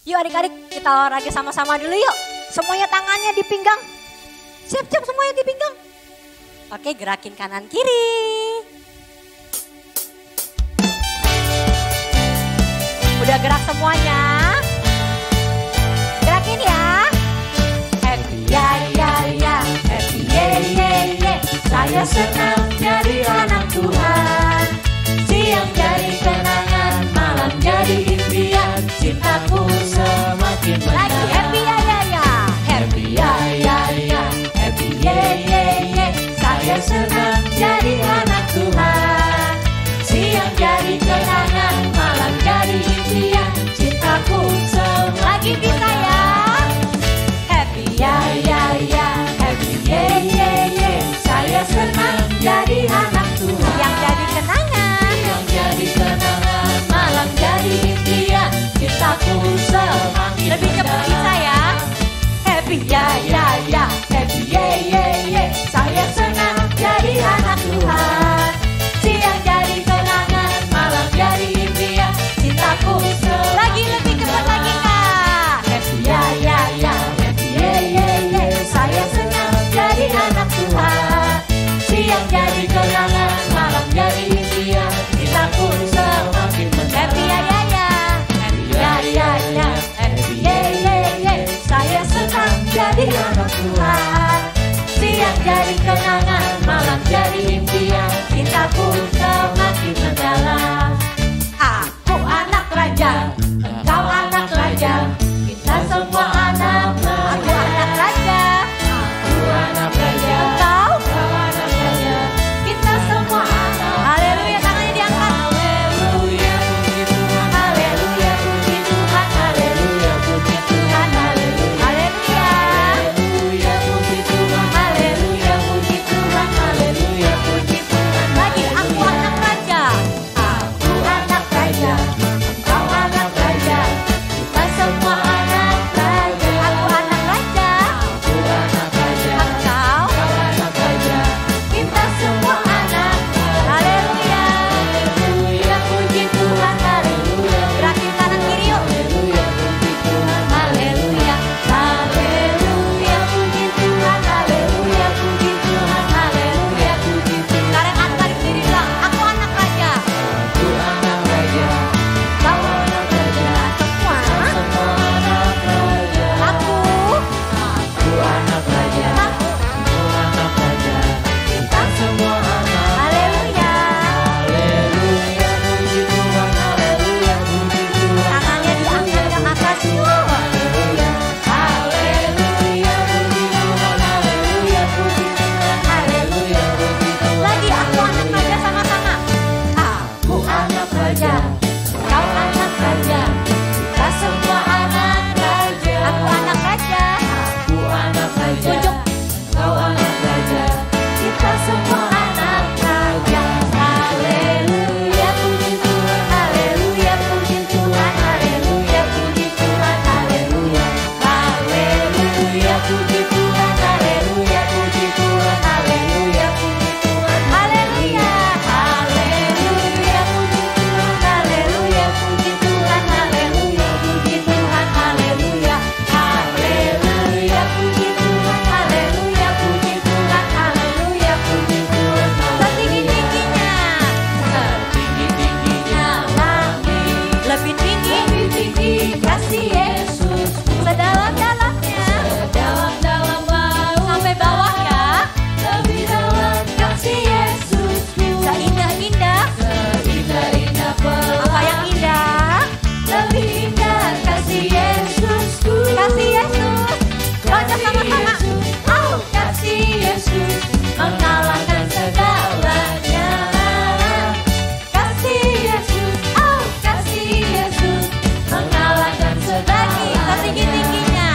Yuk adik-adik kita olahraga sama-sama dulu yuk. Semuanya tangannya di pinggang. Siap-siap semuanya di pinggang. Oke, gerakin kanan kiri. Udah gerak semuanya. Gerakin ya. Happy ya ya ya, happy ye ye ye. Saya senang jadi anak Tuhan. Siang jadi kenangan, malam jadi impian. Cintaku semakin mendalam. Lagi happy ya ya ya, happy ya ya ya, happy ye ye ye. Saya senang jadi anak Tuhan. Siang jadi kenangan, malam jadi impian. Cintaku semakin lagi bisa ya. Happy ya ya ya, happy ye ye ye. Saya senang jadi anak Tuhan. Yang jadi kenangan, yang jadi kenangan, malam jadi impian. Cintaku semakin lebih cepat bisa ya. Happy ya ya ya, happy ye ye ye. Saya senang jadi anak Tuhan. Siang jadi kenangan, malam jadi impian. Cintaku lagi lebih cepat lagi kak. Happy ya ya ya, happy ye ye ye. Saya senang jadi anak Tuhan. Siang jadi kenangan, malam jadi impian. Cintaku semakin mendalam. Happy ya ya ya, happy ya ya ya, happy ye ye ye. Saya senang jadi anak Tuhan. Siang jadi kenangan, malam jadi impian. Cintaku semakin mendalam. Aku anak raja, engkau anak raja. Kita semua anak raja. Aku anak raja, aku anak raja. Engkau anak raja. Kita semua anak. Haleluya, tangannya diangkat. Haleluya, puji Tuhan. Haleluya, puji Tuhan. Haleluya, puji Tuhan. Haleluya. Haleluya, puji Tuhan. Haleluya, puji Tuhan. Haleluya, puji Tuhan. Lagi aku anak raja. Aku anak raja. Engkau anak raja. Kita semua anak raja. Aku anak raja. Aku anak raja. Engkau anak raja. Kita semua anak. Haleluya. Haleluya, puji Tuhan. Haleluya. Gerakin kanan kiri yuk. Haleluya, puji Tuhan. Haleluya. Haleluya, puji Tuhan. Haleluya, puji Tuhan. Haleluya, puji Tuhan. Sekarang angkat diri bilang, aku anak raja. Aku anak raja. Kau anak raja. Semua. Semua anak raja. Aku anak raja. Aku anak raja. Kita semua anak. Haleluya. Haleluya, puji Tuhan. Haleluya, puji Tuhan. Tangannya diangkat ke atas yuk. Haleluya. Haleluya, puji Tuhan. Haleluya, puji Tuhan. Haleluya, puji Tuhan. Lagi aku anak raja sama-sama. Aku anak raja. Kau anak raja. Kita semua anak raja. Aku anak raja. Aku anak raja. Tunjuk. Kau anak raja. Kita semua anak raja. Haleluya, puji Tuhan. Haleluya, puji Tuhan. Haleluya, puji Tuhan. Haleluya. Haleluya, puji Tuhan. Haleluya, puji Tuhan. Haleluya, puji Tuhan. Haleluya. Haleluya, puji Tuhan. Haleluya, puji Tuhan. Haleluya, puji Tuhan. Haleluya. Haleluya, puji Tuhan. Haleluya, puji Tuhan. Haleluya, puji Tuhan. Setinggi-tingginya. Setinggi-tingginya langit. Lebih tinggi. Lebih tinggi kasih Yesus. Sedalam-dalamnya. Sedalam-dalam laut. Sampai bawah ya. Lebih dalam kasih Yesus. Seindah-indah. Seindah-indah pelangi. Apa yang indah? Lebih indah kasih Yesusku. Kasih Yesus. Baca sama-sama. Oh, kasih Yesus mengalahkan segalanya. Kasih Yesus. Oh, kasih Yesus mengalahkan segalanya. Setinggi-tingginya.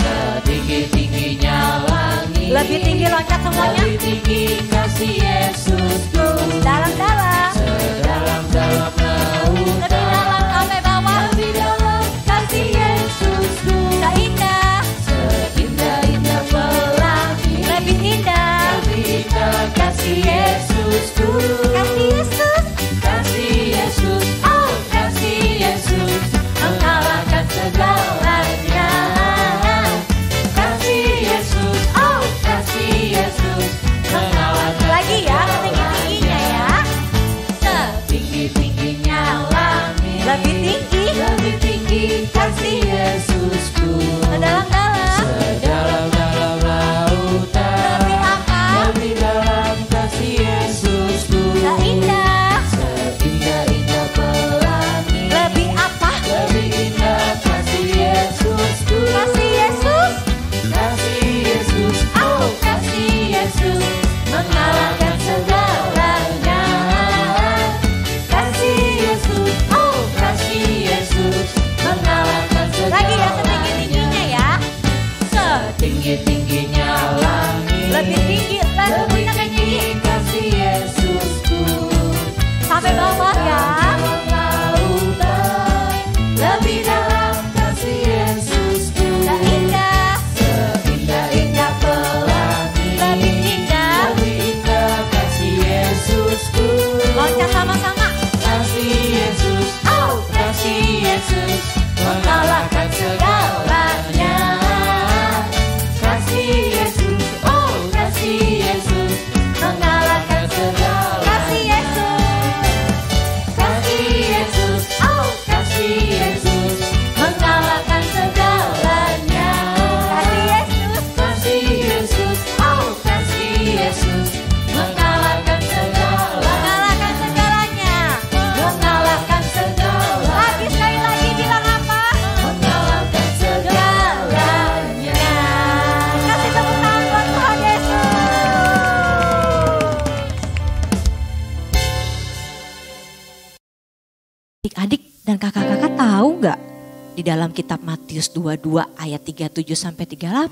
Setinggi-tingginya langit. Lebih tinggi loncat semuanya. Lebih tinggi kasih Yesusku. Dalam-dalam. Sedalam-dalam laut. Lebih dalam sampai bawah. Lebih dalam kasih Yesusku. Seindah. Seindah-indah pelangi. Lebih indah. Lebih indah kasih Yesusku. Kasih Yesus. Kasih Yesus. Oh, kasih Yesus mengalahkan segala. Adik-adik dan kakak-kakak tahu nggak? Di dalam kitab Matius 22 ayat 37 sampai 38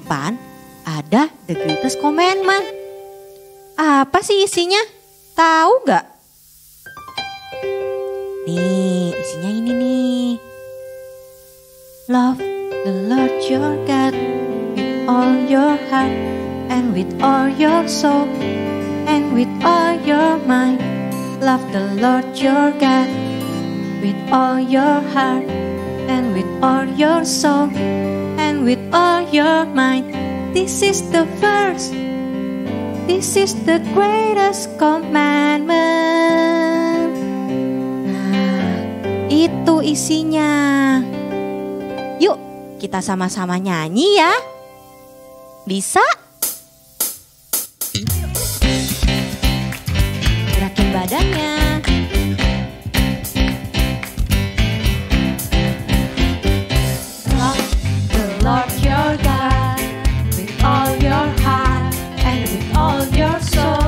ada the greatest commandment. Apa sih isinya? Tahu nggak? Nih, isinya ini nih. Love the Lord your God with all your heart and with all your soul and with all your mind. Love the Lord your God with all your heart and with all your soul and with all your mind. This is the first, this is the greatest commandment. Nah, itu isinya. Yuk, kita sama-sama nyanyi ya. Bisa? Gerakin badannya. Love the Lord your God with all your heart and with all your soul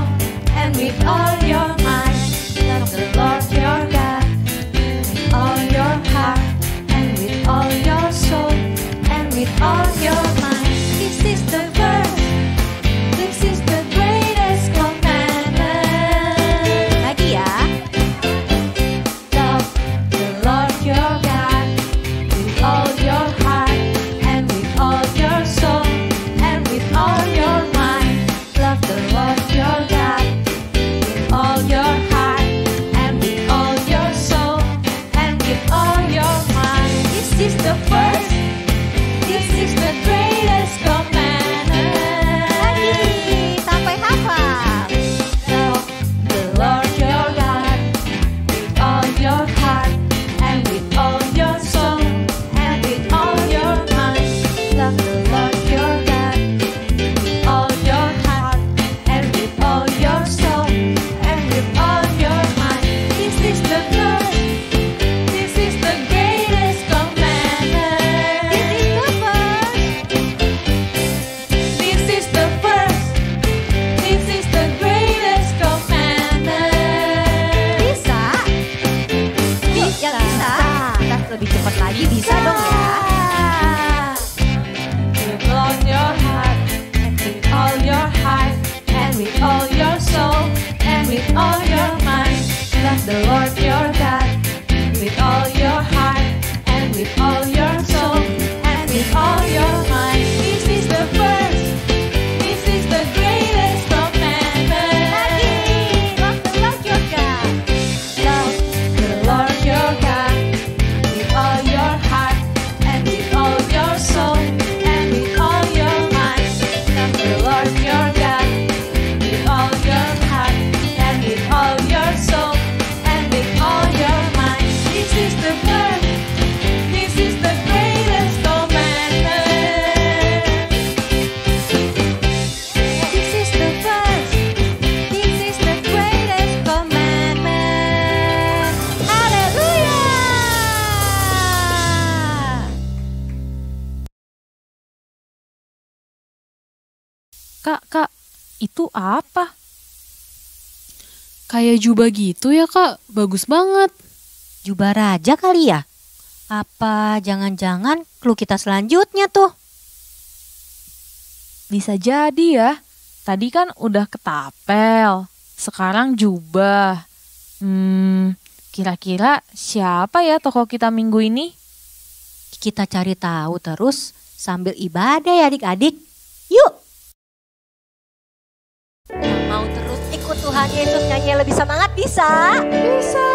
and with all your mind. Love the Lord your God with all your heart and with all your soul and with all your mind. This is the first, this is the greatest commandment. Lagi ya. Love the Lord your God with all your heart and with all your soul and with all your mind. Love the Lord your God with all your heart and with all your soul and with all your mind. This is the first, this is the greatest commandment. Lagi sampai hafal. Love the Lord your God with all your heart and with all your soul and with all your mind. Love the Lord your God with all your heart and with all your soul and with all your mind. This is the first, this is the greatest commandment. This is the first, this is the greatest commandment. Bisa? Bisa. Kita lebih cepat lagi bisa dong ya. With all your heart and with all your heart and with all your soul and with all your mind. Love the Lord your God with all your heart and with all your soul and with all your mind. This is the first, this is the greatest commandment. Lagi, love the Lord your God. Love the Lord your God with all your heart and with all your soul and with all your mind. Love the Lord your God with all your heart and with all your soul and with all your mind. This is the first, this is the greatest commandment. This is the first, this is the greatest commandment. Haleluya. Kak, itu apa? Kayak jubah gitu ya kak, bagus banget. Jubah raja kali ya? Apa jangan-jangan clue kita selanjutnya tuh? Bisa jadi ya, tadi kan udah ketapel, sekarang jubah. Kira-kira siapa ya tokoh kita minggu ini? Kita cari tahu terus sambil ibadah ya adik-adik. Yuk! Yang mau terus ikut Tuhan Yesus nyanyi yang lebih semangat bisa? Bisa!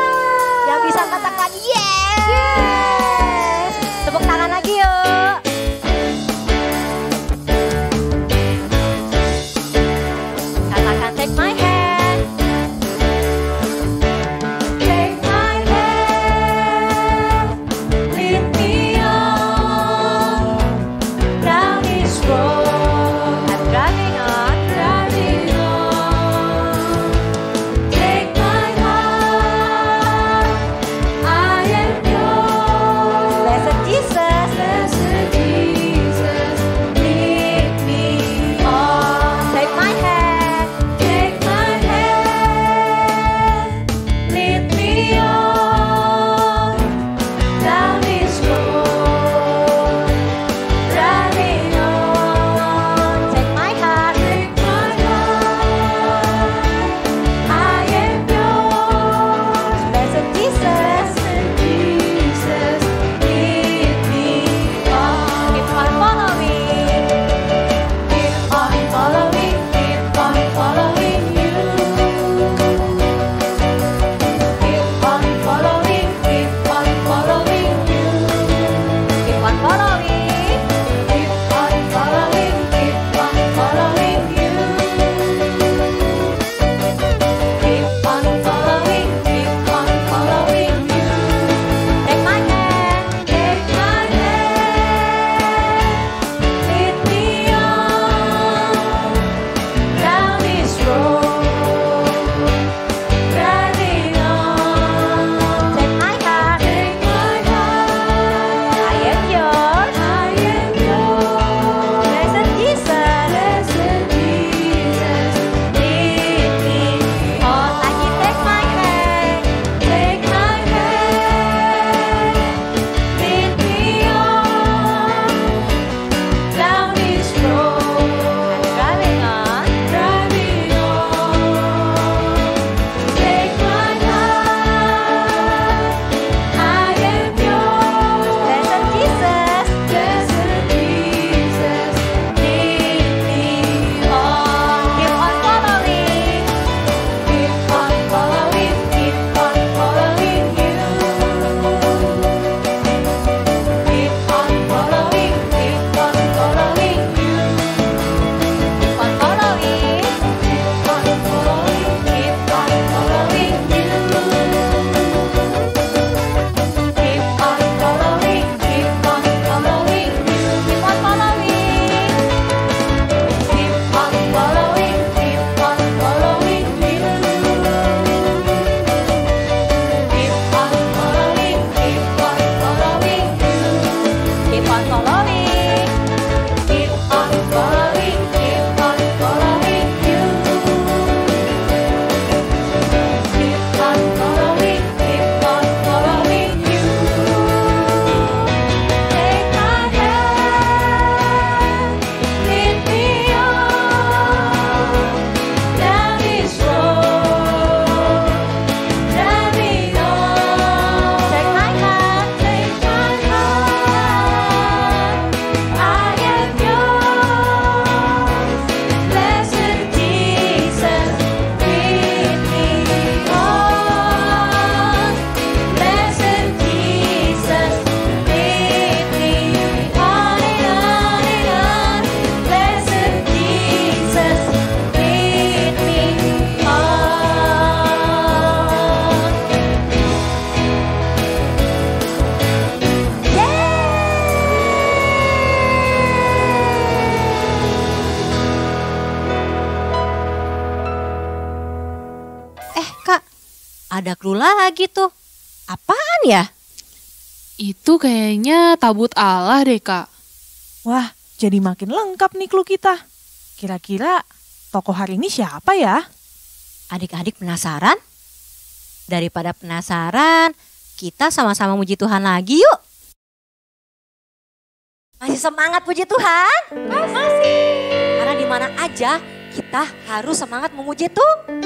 Yang bisa katakan yes! Yes! Tepuk tangan lagi yuk! Katakan take my hand. Take my hand. Lead me on down this road. I'm driving on, driving on. Take my heart, I am yours. ada clue lagi tuh. Apaan ya? Itu kayaknya tabut Allah deh, Kak. Wah, jadi makin lengkap nih clue kita. Kira-kira tokoh hari ini siapa ya? Adik-adik penasaran? Daripada penasaran, kita sama-sama muji Tuhan lagi yuk. Masih semangat puji Tuhan? Masih. Karena di mana aja kita harus semangat memuji Tuhan.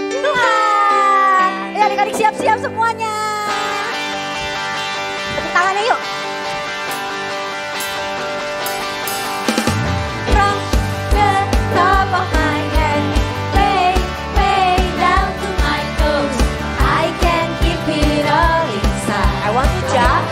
Ayo adik-adik siap-siap semuanya. Tepuk tangannya yuk. From the top of my head, way, way down to my toes, I can keep it all inside. I want to jump.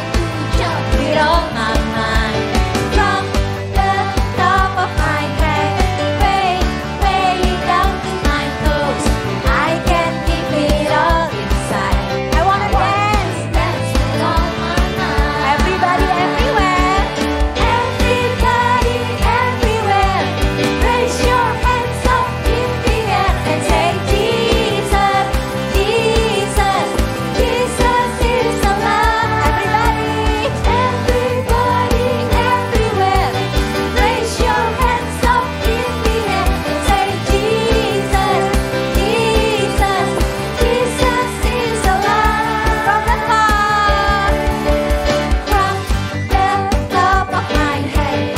Jump with all my mind. From the top of my head, way, way down to my toes, I can keep it all inside. I wanna dance. Dance with all my mind. Everybody everywhere. Everybody, everywhere, raise your hands up in the air and say, Jesus, Jesus, Jesus is alive. Everybody, everywhere, raise your hands up in the air and say, Jesus, Jesus, Jesus is alive. From the top of my head,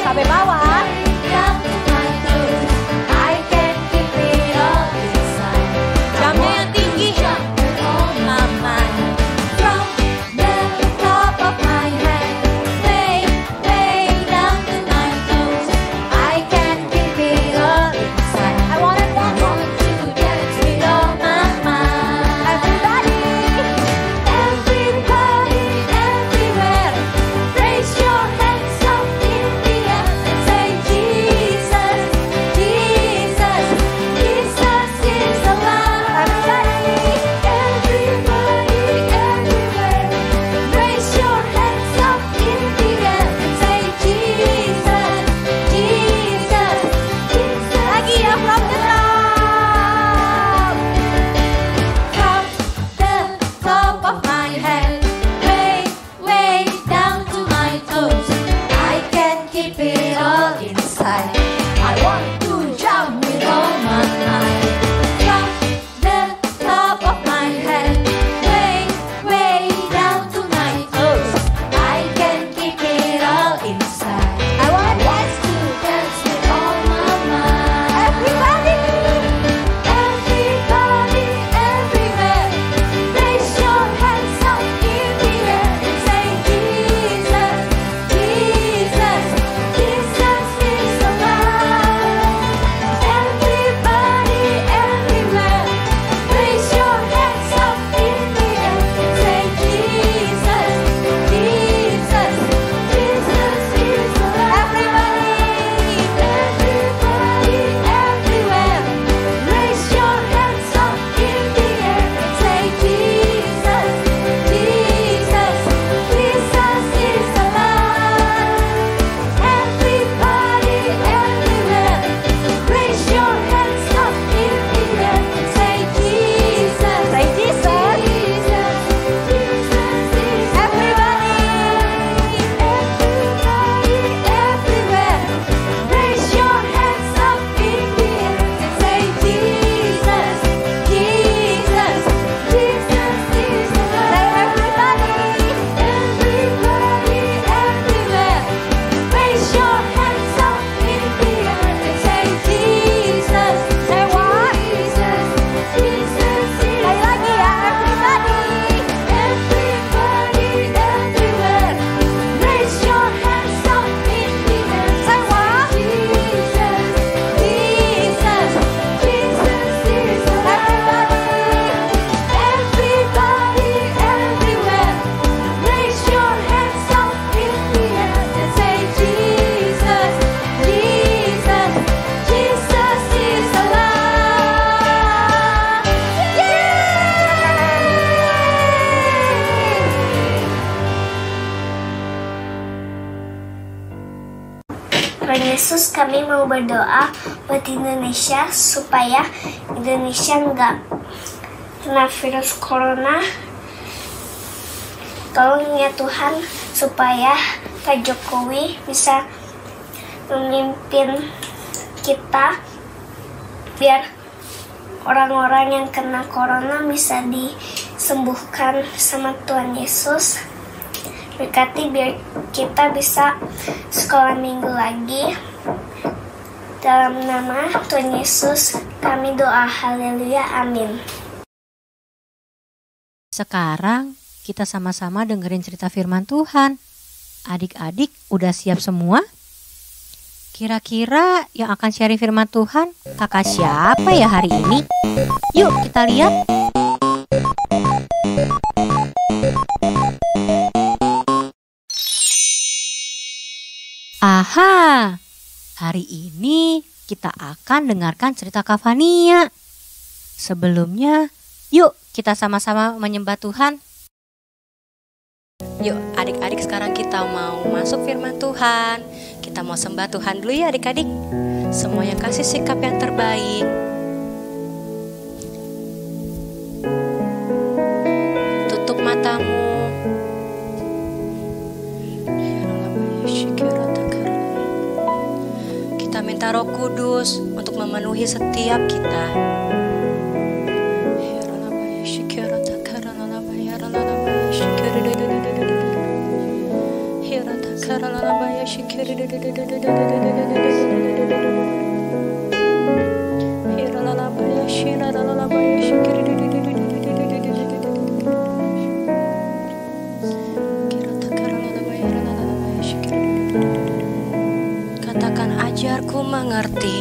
Sampai bawah. down to my toes, I can keep it all inside. Jamnya yang tinggi. With all my mind. From the top of my head, way, way down to my toes, I can keep it all inside. I want to dance with all my mind. Everybody, everywhere, raise your hands up in the air and say, Jesus, Jesus, Jesus is alive. Everybody, everywhere, raise your hands up in the air and say, Jesus, Jesus, Jesus. Lagi ya, from the top. From the top of my head, way, way down to my toes, I can keep it all inside. I want to jump with all my mind. From the top of my head, way, way down to my toes, I can keep it all inside. I want to dance with all my mind. Everybody, everywhere, raise your hands up in the air and say, Jesus, Jesus, Jesus is alive. Everybody, everywhere, raise your hands up in the air and say, Jesus, Jesus, Jesus is alive. Everybody, everywhere, raise your hands up in the air and say, Jesus, Jesus, Jesus is alive. Everybody, everywhere, raise your hands up in the air and say, Jesus, Jesus, Jesus, Jesus is everybody, everywhere, raise your hands up in the air and say, Jesus, Jesus, Jesus is alive. Everybody, everywhere, raise your hands up in the air and say, Jesus. Say what? Jesus, Jesus is lagi ya, everybody, everywhere, raise your hands up in the air. Say what? Jesus, Jesus, Jesus is alive. Everybody, everywhere, raise your hands up in the air and say, Jesus, Jesus, Jesus is alive. Tuhan Yesus, kami mau berdoa buat Indonesia supaya Indonesia nggak kena virus corona. Tolong ya Tuhan supaya Pak Jokowi bisa memimpin kita biar orang-orang yang kena corona bisa disembuhkan sama Tuhan Yesus. Berkati biar kita bisa sekolah minggu lagi. Dalam nama Tuhan Yesus kami doa, haleluya, amin. Sekarang kita sama-sama dengerin cerita firman Tuhan. Adik-adik udah siap semua? Kira-kira yang akan sharing firman Tuhan kakak siapa ya hari ini? Yuk kita lihat. Aha, hari ini kita akan dengarkan cerita Kak Fania. Sebelumnya, yuk kita sama-sama menyembah Tuhan. Yuk adik-adik, sekarang kita mau masuk firman Tuhan. Kita mau sembah Tuhan dulu ya adik-adik. Semuanya kasih sikap yang terbaik. Tutup matamu. Kita minta Roh Kudus untuk memenuhi setiap kita. Katakan, ajarku mengerti.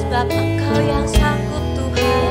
Sebab Engkau yang sanggup Tuhan.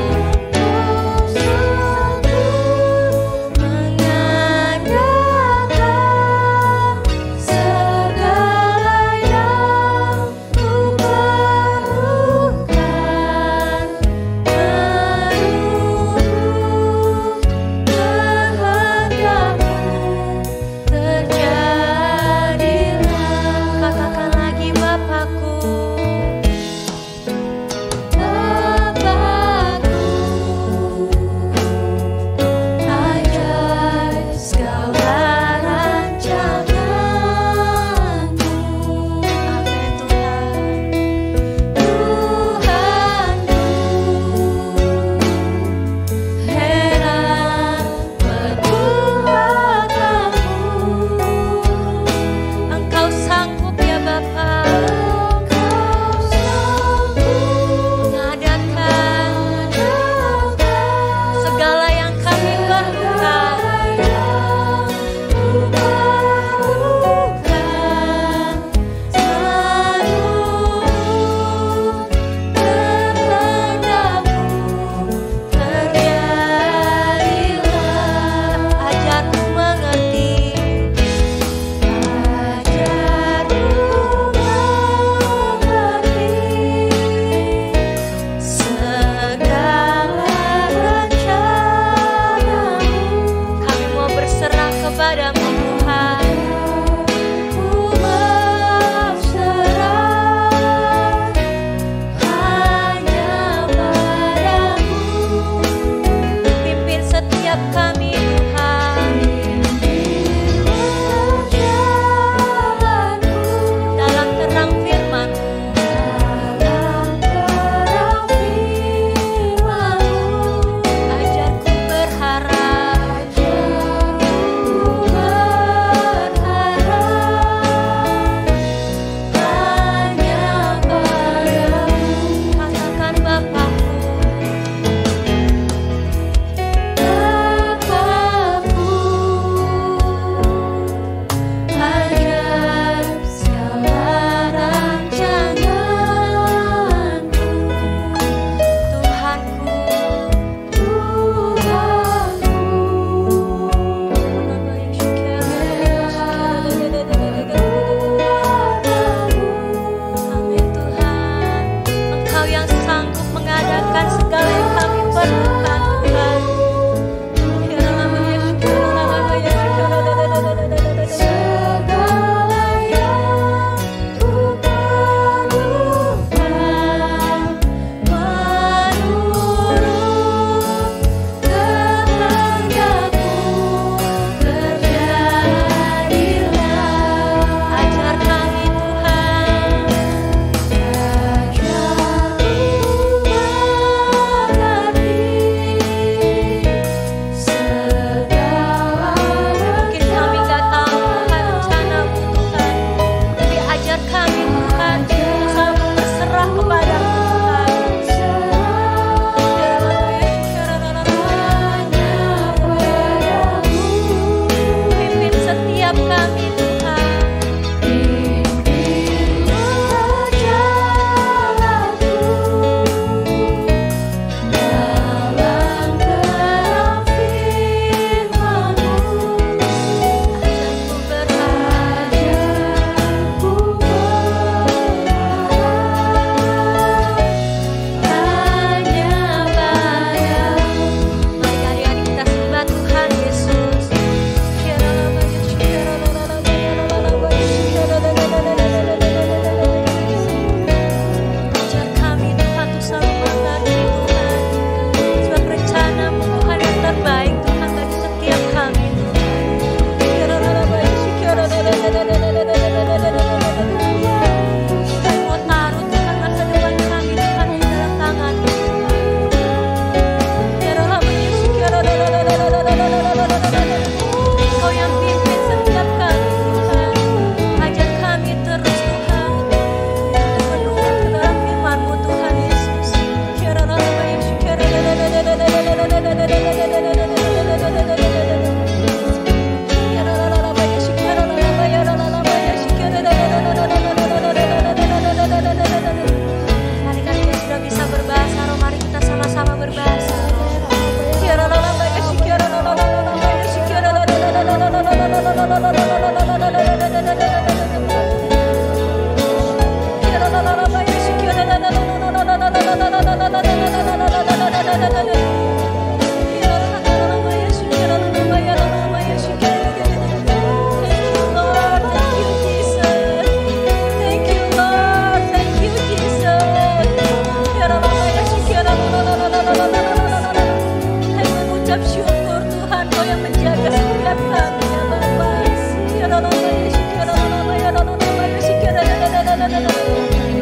Tuhan, Kau yang menjaga setiap kami ya Bapa.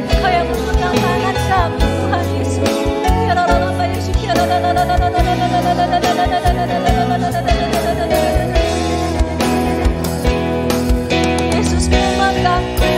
Kau yang memegang tangan kami Tuhan Yesus. Yesus memegangku.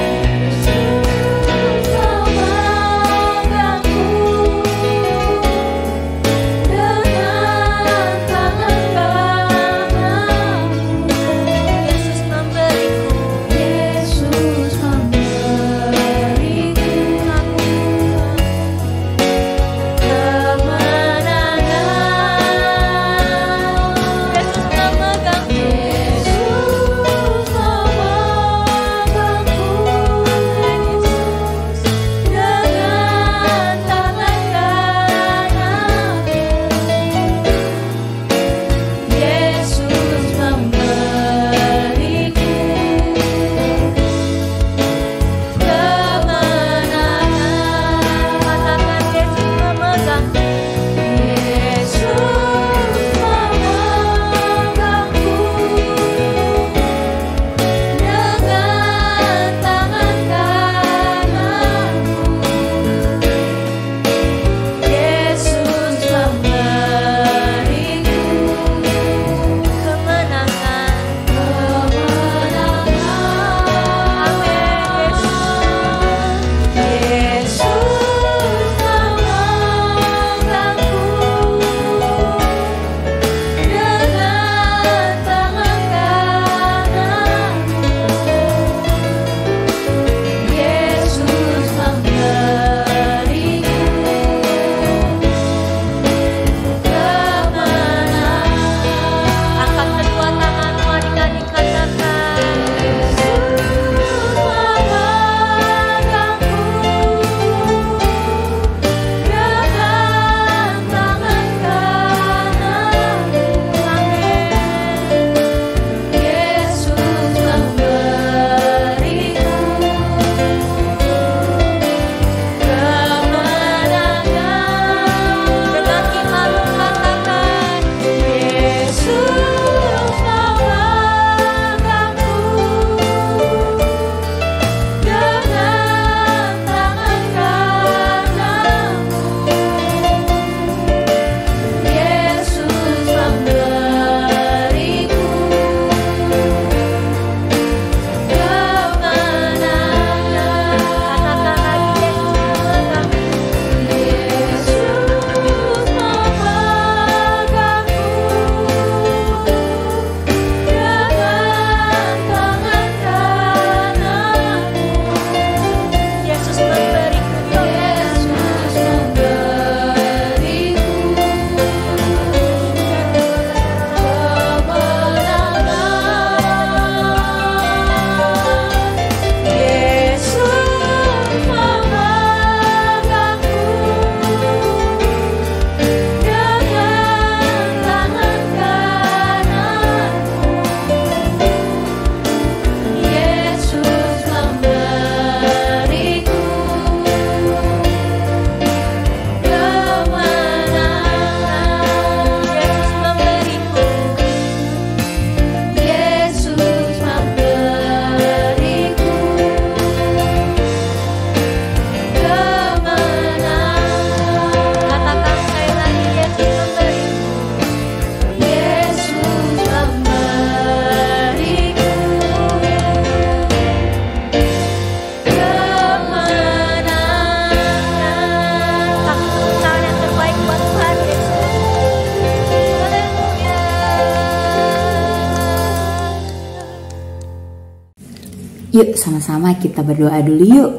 Yuk sama-sama kita berdoa dulu yuk.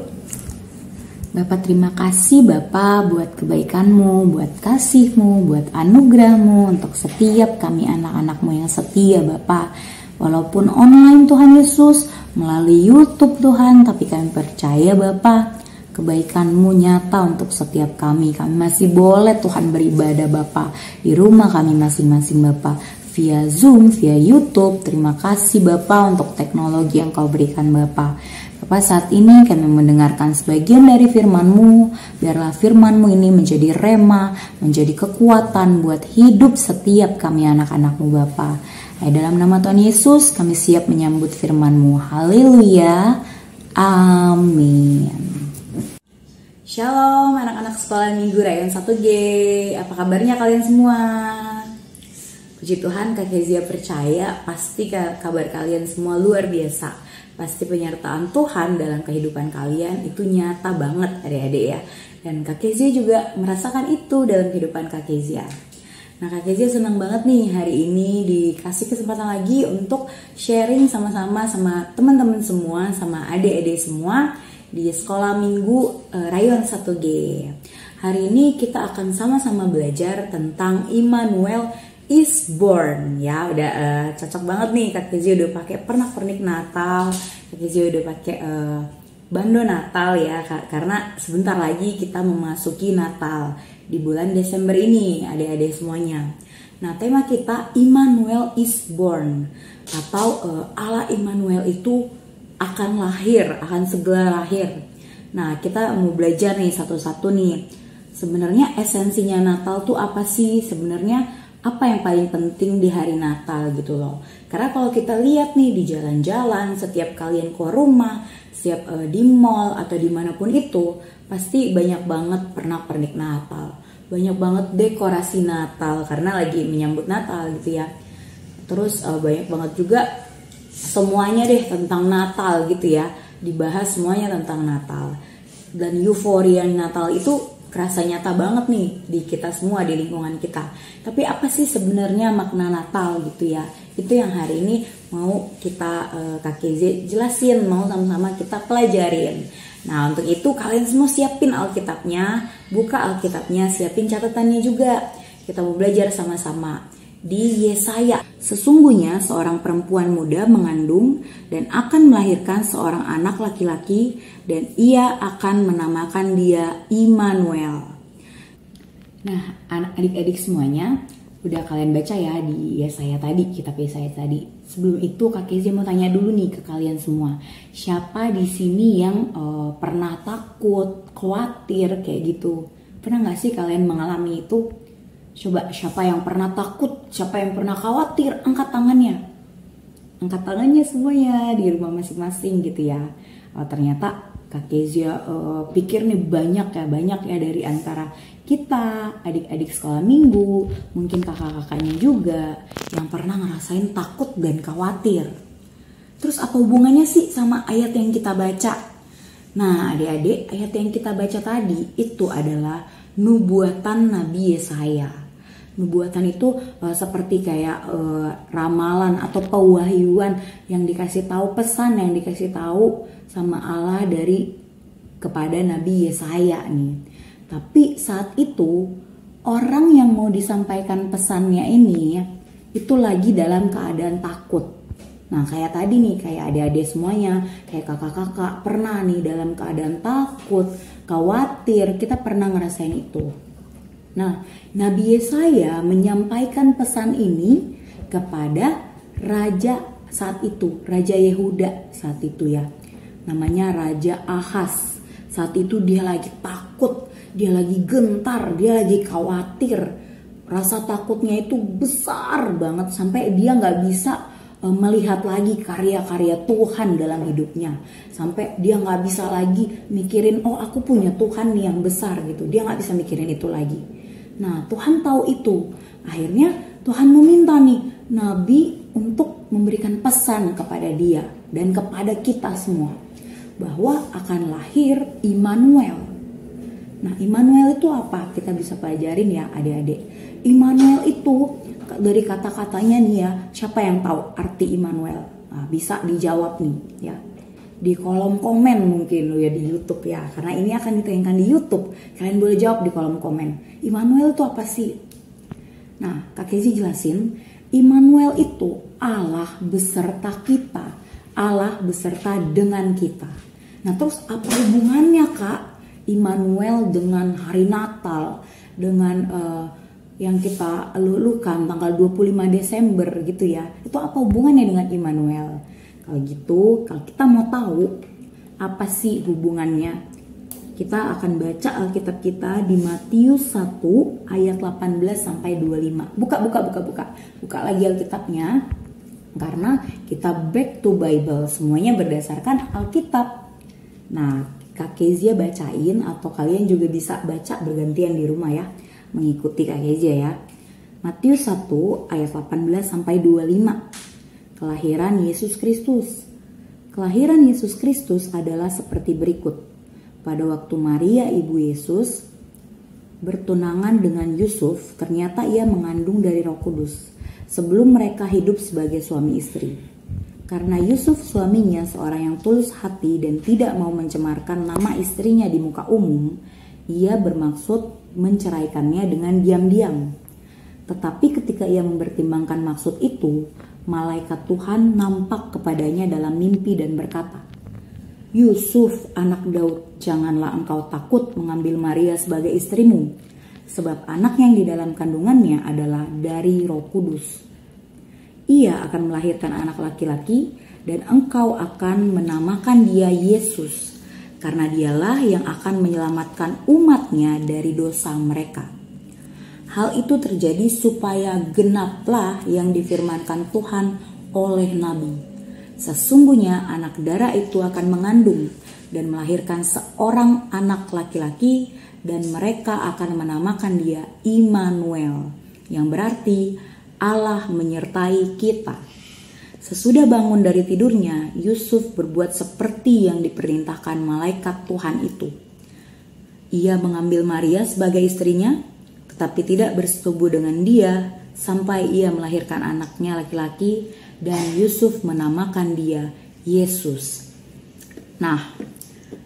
Bapak terima kasih Bapak buat kebaikan-Mu, buat kasih-Mu, buat anugerah-Mu untuk setiap kami anak-anak-Mu yang setia Bapak. Walaupun online Tuhan Yesus, melalui YouTube Tuhan, tapi kami percaya Bapak, kebaikan-Mu nyata untuk setiap kami. Kami masih boleh Tuhan beribadah Bapak di rumah kami masing-masing Bapak. Via Zoom, via YouTube. Terima kasih Bapak untuk teknologi yang Kau berikan Bapak. Bapa, saat ini kami mendengarkan sebagian dari firman-Mu. Biarlah firman-Mu ini menjadi rema, menjadi kekuatan buat hidup setiap kami anak-anak-Mu Bapa. Dalam nama Tuhan Yesus kami siap menyambut firman-Mu. Haleluya. Amin. Shalom anak-anak sekolah minggu Rayon 1G. Apa kabarnya kalian semua? Puji Tuhan, Kak Kezia percaya pasti kabar kalian semua luar biasa. Pasti penyertaan Tuhan dalam kehidupan kalian itu nyata banget adik-adik ya. Dan Kak Kezia juga merasakan itu dalam kehidupan Kak Kezia. Nah, Kak Kezia senang banget nih hari ini dikasih kesempatan lagi untuk sharing sama-sama sama teman-teman semua, sama adik-adik semua di sekolah minggu Rayon 1G. Hari ini kita akan sama-sama belajar tentang Immanuel is born ya. Udah cocok banget nih, Kak Kezia udah pakai pernak-pernik Natal, Kak Kezia udah pakai bando Natal ya, karena sebentar lagi kita memasuki Natal di bulan Desember ini adik-adik semuanya. Nah, tema kita Immanuel is born, atau Allah Immanuel itu akan lahir, akan segera lahir. Nah, kita mau belajar nih satu-satu nih. Sebenarnya esensinya Natal tuh apa sih? Sebenarnya apa yang paling penting di hari Natal gitu loh. Karena kalau kita lihat nih di jalan-jalan, setiap kalian keluar rumah, setiap di mall atau dimanapun itu, pasti banyak banget pernak-pernik Natal, banyak banget dekorasi Natal karena lagi menyambut Natal gitu ya. Terus banyak banget juga semuanya deh tentang Natal gitu ya, dibahas semuanya tentang Natal. Dan euforia Natal itu kerasa nyata banget nih di kita semua, di lingkungan kita. Tapi apa sih sebenarnya makna Natal gitu ya? Itu yang hari ini mau kita Kak Kezia jelasin, mau sama-sama kita pelajarin. Nah, untuk itu kalian semua siapin Alkitabnya, buka Alkitabnya, siapin catatannya juga. Kita mau belajar sama-sama. Di Yesaya, sesungguhnya seorang perempuan muda mengandung dan akan melahirkan seorang anak laki-laki, dan ia akan menamakan dia Immanuel. Nah, adik-adik semuanya udah kalian baca ya di Yesaya tadi, kitab Yesaya tadi. Sebelum itu Kak Kezia mau tanya dulu nih ke kalian semua. Siapa di sini yang pernah takut, khawatir kayak gitu? Pernah gak sih kalian mengalami itu? Coba siapa yang pernah takut, siapa yang pernah khawatir, angkat tangannya. Angkat tangannya semuanya di rumah masing-masing gitu ya. Ternyata Kak Kezia pikir nih banyak ya dari antara kita, adik-adik sekolah minggu, mungkin kakak-kakaknya juga yang pernah ngerasain takut dan khawatir. Terus apa hubungannya sih sama ayat yang kita baca? Nah, adik-adik, ayat yang kita baca tadi itu adalah nubuatan Nabi Yesaya. Nubuatan itu seperti kayak ramalan atau pewahyuan yang dikasih tahu, pesan yang dikasih tahu sama Allah kepada Nabi Yesaya nih. Tapi saat itu orang yang mau disampaikan pesannya ini itu lagi dalam keadaan takut. Nah, kayak tadi nih, kayak adik-adik semuanya, kayak kakak-kakak pernah nih dalam keadaan takut, khawatir, kita pernah ngerasain itu. Nah, Nabi Yesaya menyampaikan pesan ini kepada raja saat itu, Raja Yehuda saat itu ya. Namanya Raja Ahaz. Saat itu dia lagi takut, dia lagi gentar, dia lagi khawatir. Rasa takutnya itu besar banget sampai dia gak bisa melihat lagi karya-karya Tuhan dalam hidupnya. Sampai dia gak bisa lagi mikirin, oh aku punya Tuhan nih yang besar gitu. Dia gak bisa mikirin itu lagi. Nah, Tuhan tahu itu. Akhirnya Tuhan meminta nih Nabi untuk memberikan pesan kepada dia dan kepada kita semua bahwa akan lahir Immanuel. Nah, Immanuel itu apa? Kita bisa pelajarin ya adik-adik. Immanuel itu dari kata-katanya nih ya, siapa yang tahu arti Immanuel? Nah, bisa dijawab nih ya. Di kolom komen mungkin lo ya di YouTube ya, karena ini akan ditayangkan di YouTube. Kalian boleh jawab di kolom komen. Immanuel itu apa sih? Nah, Kak Kezia jelasin, Immanuel itu Allah beserta kita, Allah beserta dengan kita. Nah, terus apa hubungannya Kak Immanuel dengan hari Natal, dengan yang kita lulukan tanggal 25 Desember gitu ya? Itu apa hubungannya dengan Immanuel? Kalau gitu, kalau kita mau tahu Apa sih hubungannya? Kita akan baca Alkitab kita di Matius 1 ayat 18 sampai 25. Buka lagi Alkitabnya. Karena kita back to Bible, semuanya berdasarkan Alkitab. Nah, Kak Kezia bacain atau kalian juga bisa baca bergantian di rumah ya. Mengikuti Kak Kezia ya. Matius 1 ayat 18 sampai 25. Kelahiran Yesus Kristus. Kelahiran Yesus Kristus adalah seperti berikut. Pada waktu Maria ibu Yesus bertunangan dengan Yusuf, ternyata ia mengandung dari Roh Kudus sebelum mereka hidup sebagai suami istri. Karena Yusuf suaminya seorang yang tulus hati dan tidak mau mencemarkan nama istrinya di muka umum, ia bermaksud menceraikannya dengan diam-diam. Tetapi ketika ia mempertimbangkan maksud itu, malaikat Tuhan nampak kepadanya dalam mimpi dan berkata, "Yusuf, anak Daud, janganlah engkau takut mengambil Maria sebagai istrimu, sebab anak yang di dalam kandungannya adalah dari Roh Kudus. Ia akan melahirkan anak laki-laki dan engkau akan menamakan dia Yesus, karena dialah yang akan menyelamatkan umatnya dari dosa mereka." Hal itu terjadi supaya genaplah yang difirmankan Tuhan oleh Nabi. Sesungguhnya anak darah itu akan mengandung dan melahirkan seorang anak laki-laki dan mereka akan menamakan dia Immanuel, yang berarti Allah menyertai kita. Sesudah bangun dari tidurnya, Yusuf berbuat seperti yang diperintahkan malaikat Tuhan itu. Ia mengambil Maria sebagai istrinya, tetapi tidak bersetubuh dengan dia sampai ia melahirkan anaknya laki-laki dan Yusuf menamakan dia Yesus. Nah,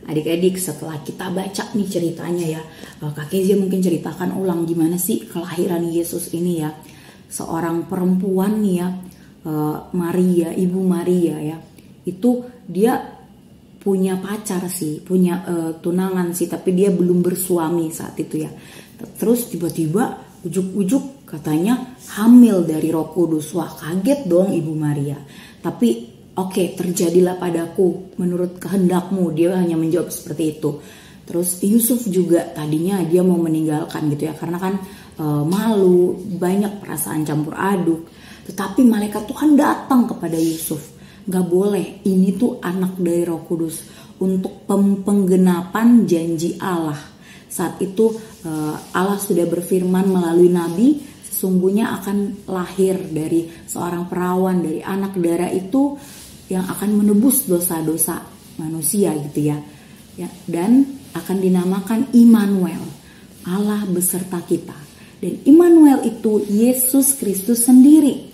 adik-adik, setelah kita baca nih ceritanya ya, Kak Kezia mungkin ceritakan ulang gimana sih kelahiran Yesus ini ya. Seorang perempuan nih ya, Maria, Ibu Maria ya, itu dia punya pacar sih, punya tunangan sih, tapi dia belum bersuami saat itu ya. Terus tiba-tiba ujuk-ujuk katanya hamil dari Roh Kudus. Wah, kaget dong Ibu Maria. Tapi oke, terjadilah padaku menurut kehendakmu. Dia hanya menjawab seperti itu. Terus Yusuf juga tadinya dia mau meninggalkan gitu ya, karena kan malu, banyak perasaan campur aduk. Tetapi malaikat Tuhan datang kepada Yusuf. Gak boleh, ini tuh anak dari Roh Kudus untuk penggenapan janji Allah. Saat itu Allah sudah berfirman melalui Nabi, sesungguhnya akan lahir dari seorang perawan, dari anak darah itu yang akan menebus dosa-dosa manusia gitu ya. Dan akan dinamakan Immanuel, Allah beserta kita. Dan Immanuel itu Yesus Kristus sendiri.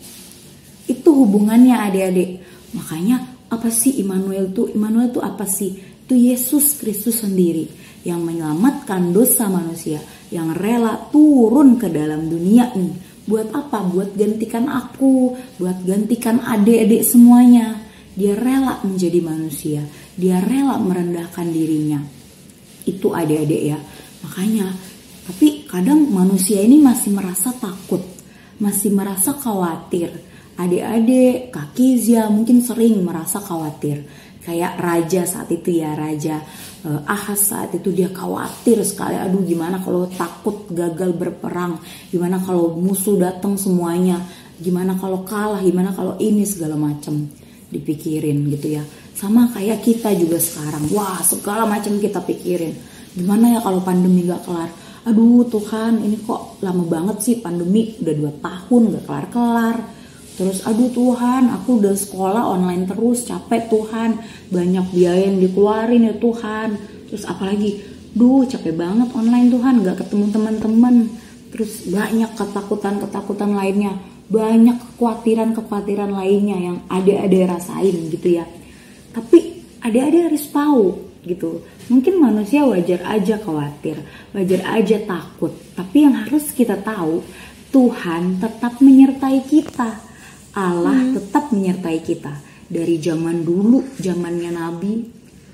Itu hubungannya adik-adik. Makanya apa sih Immanuel itu? Immanuel itu apa sih? Itu Yesus Kristus sendiri yang menyelamatkan dosa manusia, yang rela turun ke dalam dunia ini. Buat apa? Buat gantikan aku, buat gantikan adik-adik semuanya. Dia rela menjadi manusia, dia rela merendahkan dirinya. Itu adik-adik ya. Makanya, tapi kadang manusia ini masih merasa takut, masih merasa khawatir. Adik-adik, Kak Kezia mungkin sering merasa khawatir. Kayak raja saat itu ya, Raja Ahaz saat itu dia khawatir sekali. Aduh, gimana kalau takut gagal berperang, gimana kalau musuh datang semuanya, gimana kalau kalah, gimana kalau ini, segala macam dipikirin gitu ya. Sama kayak kita juga sekarang, wah segala macam kita pikirin. Gimana ya kalau pandemi gak kelar? Aduh Tuhan, ini kok lama banget sih pandemi, udah 2 tahun gak kelar-kelar. Terus aduh Tuhan, aku udah sekolah online terus, capek Tuhan, banyak biaya yang dikeluarin ya Tuhan. Terus apalagi, capek banget online Tuhan, gak ketemu teman-teman. Terus banyak ketakutan-ketakutan lainnya, banyak kekhawatiran-kekhawatiran lainnya yang adik-adik rasain gitu ya. Tapi adik-adik harus tahu gitu, mungkin manusia wajar aja khawatir, wajar aja takut. Tapi yang harus kita tahu, Tuhan tetap menyertai kita. Allah tetap menyertai kita. Dari zaman dulu, zamannya Nabi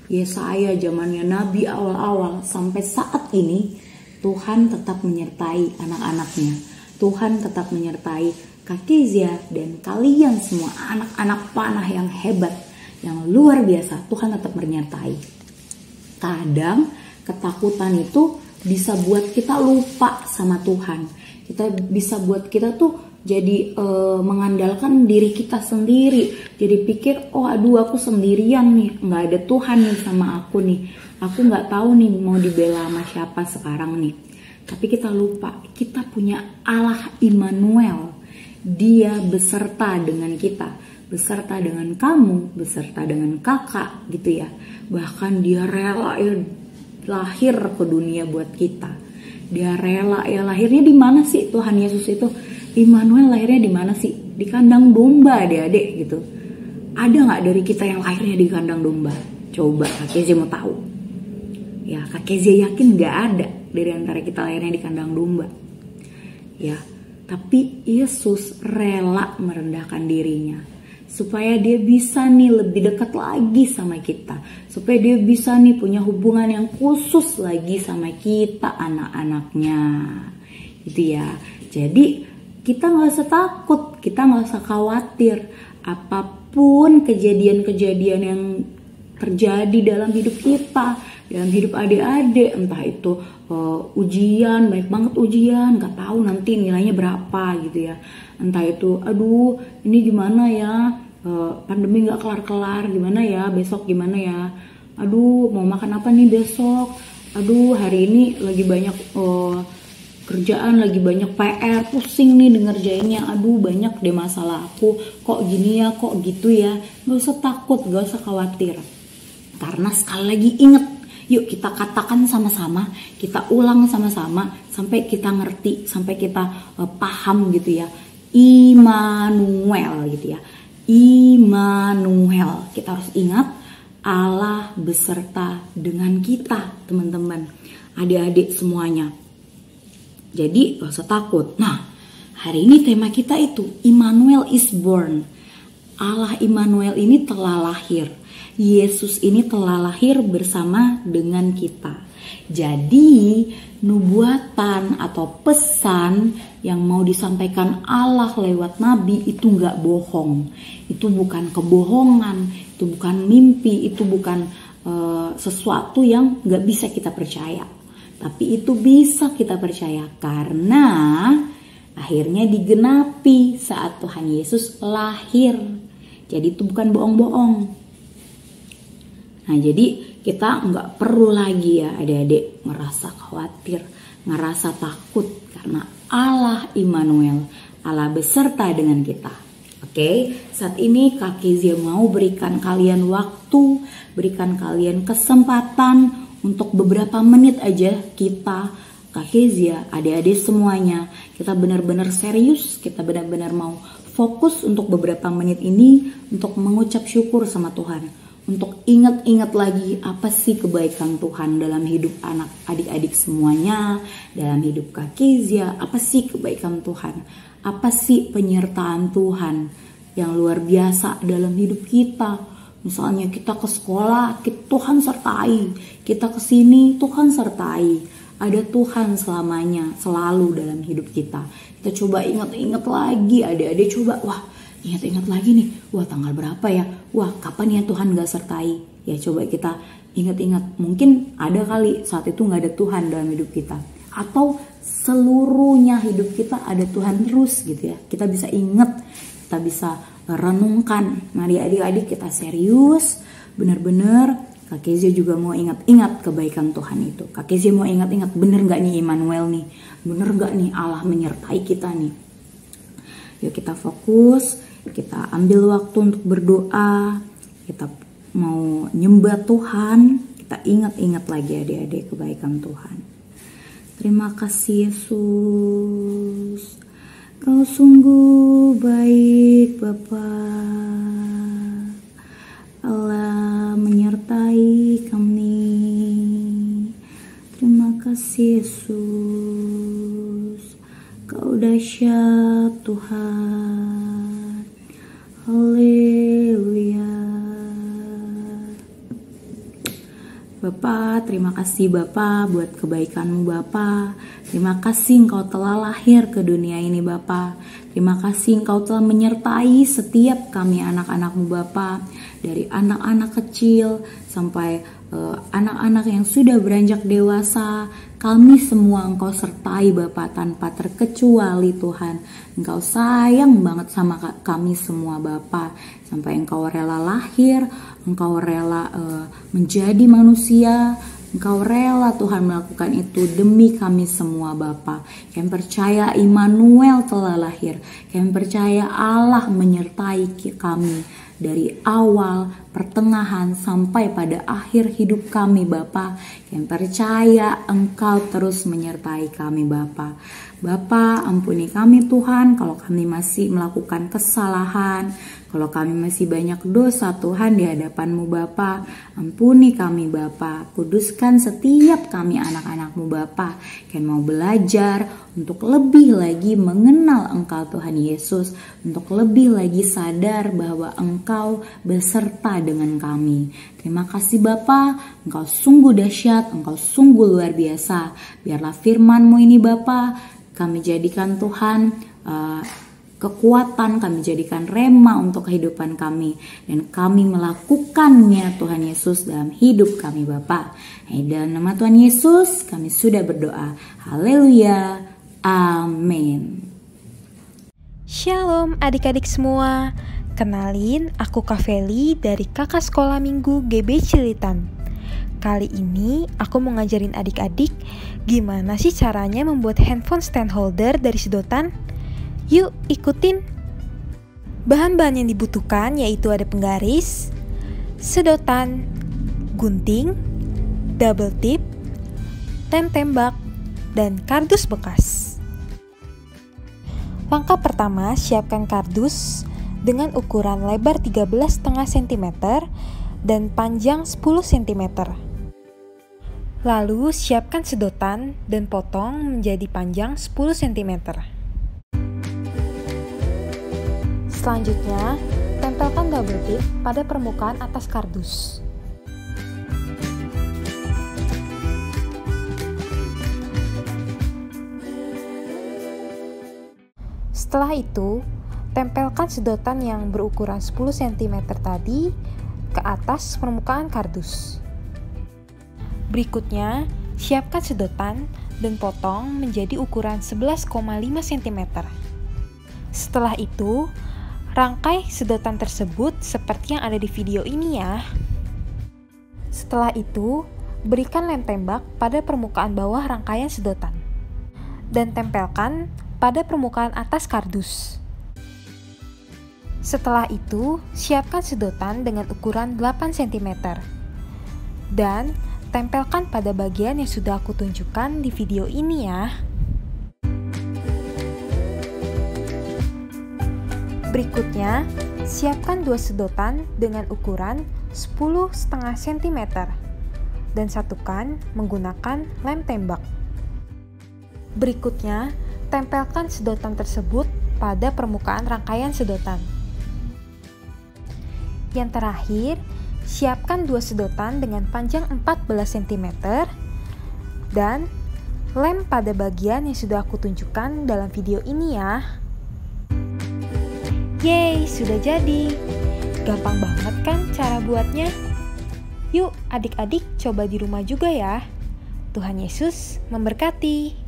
Yesaya, zamannya Nabi awal-awal, sampai saat ini Tuhan tetap menyertai anak-anaknya. Tuhan tetap menyertai Kak Kezia dan kalian semua anak-anak panah yang hebat, yang luar biasa. Tuhan tetap menyertai. Kadang ketakutan itu bisa buat kita lupa sama Tuhan. Bisa buat kita tuh jadi mengandalkan diri kita sendiri. Jadi pikir, oh aduh aku sendirian nih, nggak ada Tuhan nih sama aku nih. Aku nggak tahu nih mau dibela sama siapa sekarang nih. Tapi kita lupa, kita punya Allah Immanuel. Dia beserta dengan kita, beserta dengan kamu, beserta dengan kakak gitu ya. Bahkan dia rela ya lahir ke dunia buat kita. Dia rela ya, lahirnya di mana sih Tuhan Yesus itu? Immanuel lahirnya di mana sih? Di kandang domba, adik-adik gitu. Ada nggak dari kita yang lahirnya di kandang domba? Coba Kak Kezia mau tahu. Ya Kak Kezia yakin nggak ada dari antara kita lahirnya di kandang domba. Ya, tapi Yesus rela merendahkan dirinya supaya dia bisa nih lebih dekat lagi sama kita, supaya dia bisa nih punya hubungan yang khusus lagi sama kita anak-anaknya gitu ya. Jadi kita nggak usah takut, kita nggak usah khawatir apapun kejadian-kejadian yang terjadi dalam hidup kita, dalam hidup adik-adik, entah itu ujian, banyak banget ujian, nggak tahu nanti nilainya berapa gitu ya, entah itu aduh ini gimana ya, pandemi nggak kelar-kelar, gimana ya besok, gimana ya, aduh mau makan apa nih besok, aduh hari ini lagi banyak kerjaan, lagi banyak PR, pusing nih ngerjainnya, aduh banyak deh masalah aku, kok gini ya, kok gitu ya. Gak usah takut, gak usah khawatir, karena sekali lagi inget, yuk kita katakan sama-sama, kita ulang sama-sama sampai kita ngerti, sampai kita paham gitu ya. Immanuel gitu ya, Immanuel. Kita harus ingat Allah beserta dengan kita, teman-teman, adik-adik semuanya. Jadi gak usah takut. Nah, hari ini tema kita itu Immanuel is born. Allah Immanuel ini telah lahir. Yesus ini telah lahir bersama dengan kita. Jadi nubuatan atau pesan yang mau disampaikan Allah lewat nabi itu gak bohong. Itu bukan kebohongan, itu bukan mimpi, itu bukan sesuatu yang gak bisa kita percaya. Tapi itu bisa kita percaya karena akhirnya digenapi saat Tuhan Yesus lahir. Jadi itu bukan bohong-bohong. Nah jadi kita nggak perlu lagi ya adik-adik ngerasa khawatir, ngerasa takut karena Allah Immanuel, Allah beserta dengan kita. Oke, saat ini Kak Kezia mau berikan kalian waktu, berikan kalian kesempatan untuk beberapa menit aja kita, Kak Kezia, adik-adik semuanya, kita benar-benar serius, kita benar-benar mau fokus untuk beberapa menit ini untuk mengucap syukur sama Tuhan. Untuk ingat-ingat lagi apa sih kebaikan Tuhan dalam hidup anak adik-adik semuanya, dalam hidup Kak Kezia, apa sih kebaikan Tuhan, apa sih penyertaan Tuhan yang luar biasa dalam hidup kita. Misalnya kita ke sekolah, Tuhan sertai. Kita ke sini, Tuhan sertai. Ada Tuhan selamanya, selalu dalam hidup kita. Kita coba ingat-ingat lagi, adik-adik coba, wah ingat-ingat lagi nih, wah tanggal berapa ya? Wah kapan ya Tuhan gak sertai? Ya coba kita ingat-ingat. Mungkin ada kali saat itu gak ada Tuhan dalam hidup kita. Atau seluruhnya hidup kita ada Tuhan terus gitu ya. Kita bisa ingat, kita bisa renungkan. Mari adik-adik kita serius, benar-benar Kak Kezia juga mau ingat-ingat kebaikan Tuhan itu. Kak Kezia mau ingat-ingat, bener gak nih Immanuel nih, bener gak nih Allah menyertai kita nih. Yuk kita fokus, kita ambil waktu untuk berdoa, kita mau nyembah Tuhan, kita ingat-ingat lagi adik-adik kebaikan Tuhan. Terima kasih Yesus, Kau sungguh baik Bapa, Allah menyertai kami. Terima kasih Yesus, Kau dahsyat Tuhan. Haleluya. Bapa, terima kasih Bapa buat kebaikan-Mu Bapa. Terima kasih Engkau telah lahir ke dunia ini Bapa. Terima kasih Engkau telah menyertai setiap kami anak-anak-Mu Bapa, dari anak-anak kecil sampai anak-anak yang sudah beranjak dewasa. Kami semua Engkau sertai Bapa tanpa terkecuali Tuhan. Engkau sayang banget sama kami semua Bapa, sampai Engkau rela lahir, Engkau rela menjadi manusia. Engkau rela Tuhan melakukan itu demi kami semua Bapa. Kami percaya Immanuel telah lahir. Kami percaya Allah menyertai kami dari awal, pertengahan, sampai pada akhir hidup kami Bapa. Kami percaya Engkau terus menyertai kami Bapa. Bapa, ampuni kami Tuhan kalau kami masih melakukan kesalahan, kalau kami masih banyak dosa Tuhan di hadapan-Mu Bapa. Ampuni kami Bapa, kuduskan setiap kami anak-anak-Mu Bapa. Kami mau belajar untuk lebih lagi mengenal Engkau Tuhan Yesus, untuk lebih lagi sadar bahwa Engkau beserta dengan kami. Terima kasih Bapa, Engkau sungguh dahsyat, Engkau sungguh luar biasa. Biarlah firman-Mu ini Bapa, kami jadikan Tuhan kekuatan, kami jadikan rema untuk kehidupan kami, dan kami melakukannya Tuhan Yesus dalam hidup kami Bapa. Dalam nama Tuhan Yesus kami sudah berdoa. Haleluya, amin. Shalom adik-adik semua, kenalin aku Kak Feli dari kakak sekolah minggu GB Cilitan. Kali ini aku mau ngajarin adik-adik gimana sih caranya membuat handphone stand holder dari sedotan. Yuk ikutin. Bahan-bahan yang dibutuhkan yaitu ada penggaris, sedotan, gunting, double tip, lem tembak, dan kardus bekas. Langkah pertama, siapkan kardus dengan ukuran lebar 13,5 cm dan panjang 10 cm. Lalu siapkan sedotan dan potong menjadi panjang 10 cm. Selanjutnya, tempelkan double tip pada permukaan atas kardus. Setelah itu, tempelkan sedotan yang berukuran 10 cm tadi ke atas permukaan kardus. Berikutnya, siapkan sedotan dan potong menjadi ukuran 11,5 cm. Setelah itu, rangkai sedotan tersebut seperti yang ada di video ini ya. Setelah itu, berikan lem tembak pada permukaan bawah rangkaian sedotan dan tempelkan pada permukaan atas kardus. Setelah itu, siapkan sedotan dengan ukuran 8 cm dan tempelkan pada bagian yang sudah aku tunjukkan di video ini ya. Berikutnya, siapkan 2 sedotan dengan ukuran 10,5 cm dan satukan menggunakan lem tembak. Berikutnya, tempelkan sedotan tersebut pada permukaan rangkaian sedotan. Yang terakhir, siapkan 2 sedotan dengan panjang 14 cm dan lem pada bagian yang sudah aku tunjukkan dalam video ini ya. Yeay, sudah jadi. Gampang banget kan cara buatnya? Yuk adik-adik coba di rumah juga ya. Tuhan Yesus memberkati.